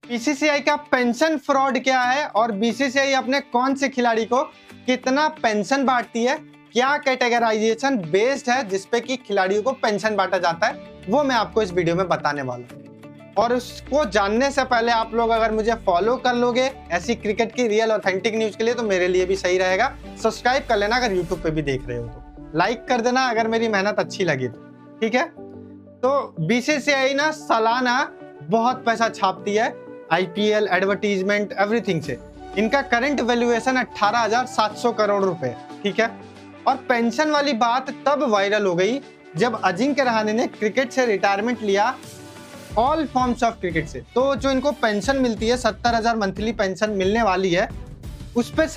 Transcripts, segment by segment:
BCCI का pension fraud क्या है और बीसीसीआई अपने कौन से खिलाड़ी को कितना पेंशन बांटती है, क्या कैटेगराइजेशन बेस्ड है जिसपे कि खिलाड़ियों को पेंशन बांटा जाता है, वो मैं आपको इस वीडियो में बताने वाला हूँ। और उसको जानने से पहले आप लोग अगर मुझे फॉलो कर लोगे ऐसी क्रिकेट की रियल ऑथेंटिक न्यूज के लिए तो मेरे लिए भी सही रहेगा। सब्सक्राइब कर लेना अगर यूट्यूब पे भी देख रहे हो तो, लाइक कर देना अगर मेरी मेहनत अच्छी लगी तो, ठीक है। तो बीसीसीआई ना सालाना बहुत पैसा छापती है आईपीएल, एडवर्टीजमेंट, एवरीथिंग से। इनका करंट वैल्यूएशन 18,700 करोड़ रुपए, ठीक है। और पेंशन वाली बात तब वायरल हो गई जब अजिंक्य रहाणे ने क्रिकेट से रिटायरमेंट लिया, ऑल फॉर्म्स ऑफ क्रिकेट से। तो जो इनको पेंशन मिलती है 70,000 मंथली पेंशन मिलने वाली है, उस पर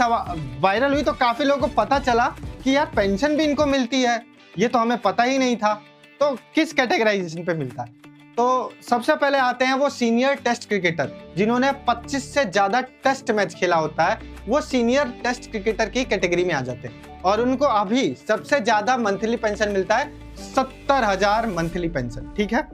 वायरल हुई तो काफी लोगों को पता चला कि यार पेंशन भी इनको मिलती है, ये तो हमें पता ही नहीं था। तो किस कैटेगराइजेशन पे मिलता है? तो सबसे पहले आते हैं वो सीनियर टेस्ट क्रिकेटर जिन्होंने 25 से ज्यादा टेस्ट मैच खेला होता है, वो सीनियर टेस्ट क्रिकेटर की कैटेगरी में आ जाते हैं और उनको अभी सबसे ज्यादा मंथली पेंशन मिलता है 70,000 मंथली पेंशन, ठीक है।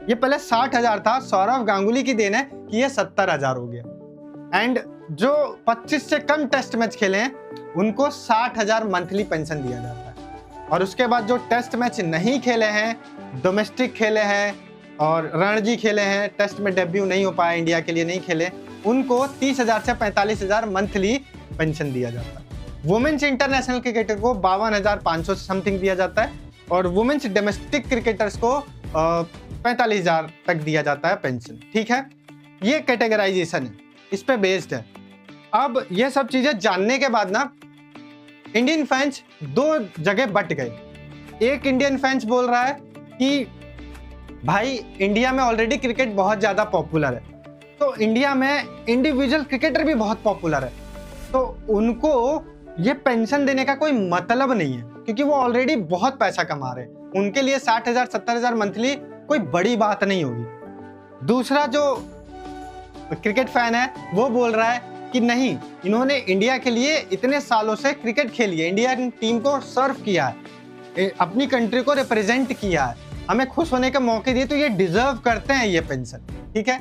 ये पहले 60,000 था, सौरव गांगुली की देन है कि ये 70,000 हो गया। एंड जो 25 से कम टेस्ट मैच खेले हैं उनको 60,000 मंथली पेंशन दिया जाता है। और उसके बाद जो टेस्ट मैच नहीं खेले हैं, डोमेस्टिक खेले हैं और रणजी खेले हैं, टेस्ट में डेब्यू नहीं हो पाया, इंडिया के लिए नहीं खेले, उनको 30,000 से 45,000 मंथली पेंशन दिया जाता है। वुमेन्स इंटरनेशनल क्रिकेटर को 52,500 समथिंग दिया जाता है और वुमेन्स डोमेस्टिक क्रिकेटर्स को 45,000 तक दिया जाता है पेंशन, ठीक है। ये कैटेगराइजेशन है, इस पे बेस्ड है। अब ये सब चीजें जानने के बाद ना इंडियन फैंस दो जगह बट गए। एक इंडियन फैंस बोल रहा है कि भाई इंडिया में ऑलरेडी क्रिकेट बहुत ज्यादा पॉपुलर है, तो इंडिया में इंडिविजुअल क्रिकेटर भी बहुत पॉपुलर है, तो उनको ये पेंशन देने का कोई मतलब नहीं है क्योंकि वो ऑलरेडी बहुत पैसा कमा रहे हैं। उनके लिए 60,000 70,000 मंथली कोई बड़ी बात नहीं होगी। दूसरा जो क्रिकेट फैन है वो बोल रहा है कि नहीं, इन्होंने इंडिया के लिए इतने सालों से क्रिकेट खेली है, इंडिया टीम को सर्व किया है, अपनी कंट्री को रिप्रेजेंट किया है, हमें खुश होने के मौके दिए, तो ये डिजर्व करते हैं ये पेंशन, ठीक है।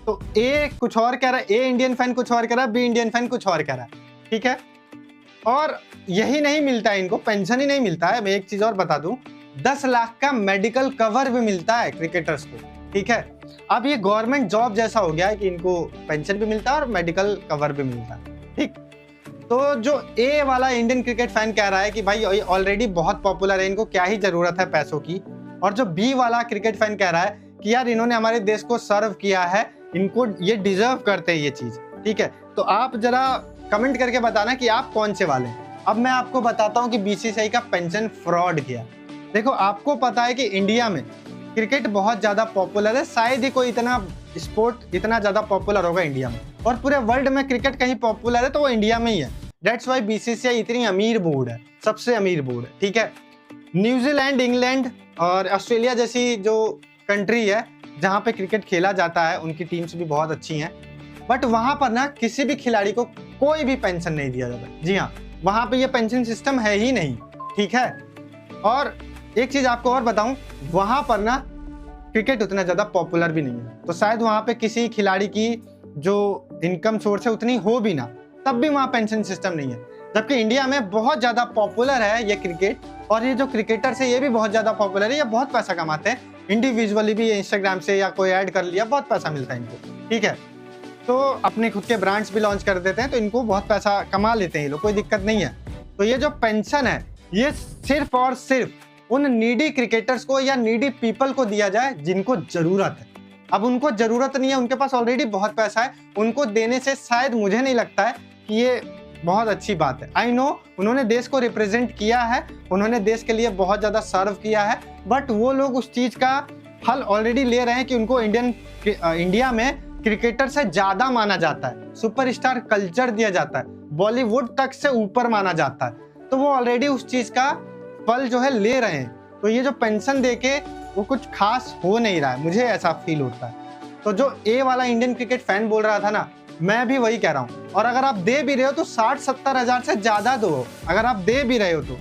तो ए कुछ और कह रहा है, ए इंडियन फैन कुछ और कह रहा है, बी इंडियन फैन कुछ और कह रहा है, ठीक है। और यही नहीं मिलता है इनको, पेंशन ही नहीं मिलता है, मैं एक चीज और बता दूं, 10 लाख का मेडिकल कवर भी मिलता है क्रिकेटर्स को, ठीक है। अब ये गवर्नमेंट जॉब जैसा हो गया है कि इनको पेंशन भी मिलता है और मेडिकल कवर भी मिलता है, ठीक। तो जो ए वाला इंडियन क्रिकेट फैन कह रहा है कि भाई ऑलरेडी बहुत पॉपुलर है, इनको क्या ही जरूरत है पैसों की, और जो बी वाला क्रिकेट फैन कह रहा है कि यार इन्होंने हमारे देश को सर्व किया है, इनको ये डिजर्व करते हैं ये चीज, ठीक है। तो आप जरा कमेंट करके बताना कि आप कौन से वाले हैं। अब मैं आपको बताता हूँ कि बीसीसीआई का पेंशन फ्रॉड किया। देखो, आपको पता है कि इंडिया में क्रिकेट बहुत ज्यादा पॉपुलर है, शायद ही कोई इतना स्पोर्ट इतना ज्यादा पॉपुलर होगा इंडिया में, और पूरे वर्ल्ड में क्रिकेट कहीं पॉपुलर है तो वो इंडिया में ही है। दैट्स वाई बीसीसीआई इतनी अमीर बोर्ड है, सबसे अमीर बोर्ड है, ठीक है। न्यूजीलैंड, इंग्लैंड और ऑस्ट्रेलिया जैसी जो कंट्री है जहाँ पे क्रिकेट खेला जाता है, उनकी टीम्स भी बहुत अच्छी हैं, बट वहां पर ना किसी भी खिलाड़ी को कोई भी पेंशन नहीं दिया जाता। जी हाँ, वहां पे ये पेंशन सिस्टम है ही नहीं, ठीक है। और एक चीज आपको और बताऊं, वहां पर ना क्रिकेट उतना ज्यादा पॉपुलर भी नहीं है, तो शायद वहां पे किसी खिलाड़ी की जो इनकम सोर्स है उतनी हो भी ना, तब भी वहां पेंशन सिस्टम नहीं है। जबकि इंडिया में बहुत ज्यादा पॉपुलर है ये क्रिकेट, और ये जो क्रिकेटर्स है ये भी बहुत ज्यादा पॉपुलर है, ये बहुत पैसा कमाते हैं इंडिविजुअली भी, इंस्टाग्राम से या कोई ऐड कर लिया, बहुत पैसा मिलता है इनको, ठीक है। तो अपने खुद के ब्रांड्स भी लॉन्च कर देते हैं, तो इनको बहुत पैसा कमा लेते हैं ये लोग, कोई दिक्कत नहीं है। तो ये जो पेंशन है ये सिर्फ और सिर्फ उन नीडी क्रिकेटर्स को या नीडी पीपल को दिया जाए जिनको जरूरत है। अब उनको जरूरत नहीं है, उनके पास ऑलरेडी बहुत पैसा है, उनको देने से शायद मुझे नहीं लगता है कि ये बहुत अच्छी बात है। आई नो उन्होंने देश को रिप्रेजेंट किया है, उन्होंने देश के लिए बहुत ज्यादा सर्व किया है, बट वो लोग उस चीज का फल ऑलरेडी ले रहे हैं कि उनको इंडिया में क्रिकेटर से ज्यादा माना जाता है, सुपरस्टार कल्चर दिया जाता है, बॉलीवुड तक से ऊपर माना जाता है, तो वो ऑलरेडी उस चीज का फल जो है ले रहे हैं। तो ये जो पेंशन देके वो कुछ खास हो नहीं रहा है, मुझे ऐसा फील होता है। तो जो ए वाला इंडियन क्रिकेट फैन बोल रहा था ना, मैं भी वही कह रहा हूँ। और अगर आप दे भी रहे हो तो 60-70 हजार से ज्यादा दो। अगर आप दे भी रहे हो तो,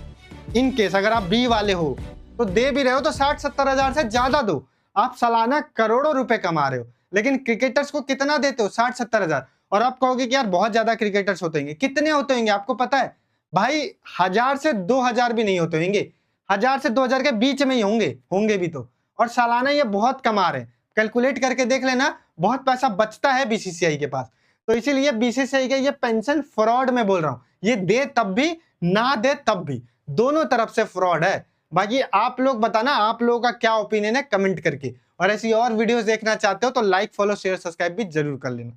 इन केस अगर आप बी वाले हो तो दे भी रहे हो तो 60-70 हजार से ज्यादा दो। आप सालाना करोड़ों रुपए कमा रहे हो। लेकिन क्रिकेटर्स को कितना देते हो? 60-70 हजार। और आप कहोगे कि यार बहुत ज्यादा क्रिकेटर्स होते होंगे। कितने होते होंगे आपको पता है? भाई 1000 से 2000 भी नहीं होते होंगे, 1000 से 2000 के बीच में ही होंगे भी तो। और सालाना ये बहुत कमा रहे हैं, कैलकुलेट करके देख लेना, बहुत पैसा बचता है बीसीसीआई के पास। तो इसीलिए बीसीसीआई के ये पेंशन फ्रॉड में बोल रहा हूं, ये दे तब भी ना दे तब भी, दोनों तरफ से फ्रॉड है। बाकी आप लोग बताना आप लोगों का क्या ओपिनियन है कमेंट करके, और ऐसी और वीडियोस देखना चाहते हो तो लाइक फॉलो शेयर सब्सक्राइब भी जरूर कर लेना।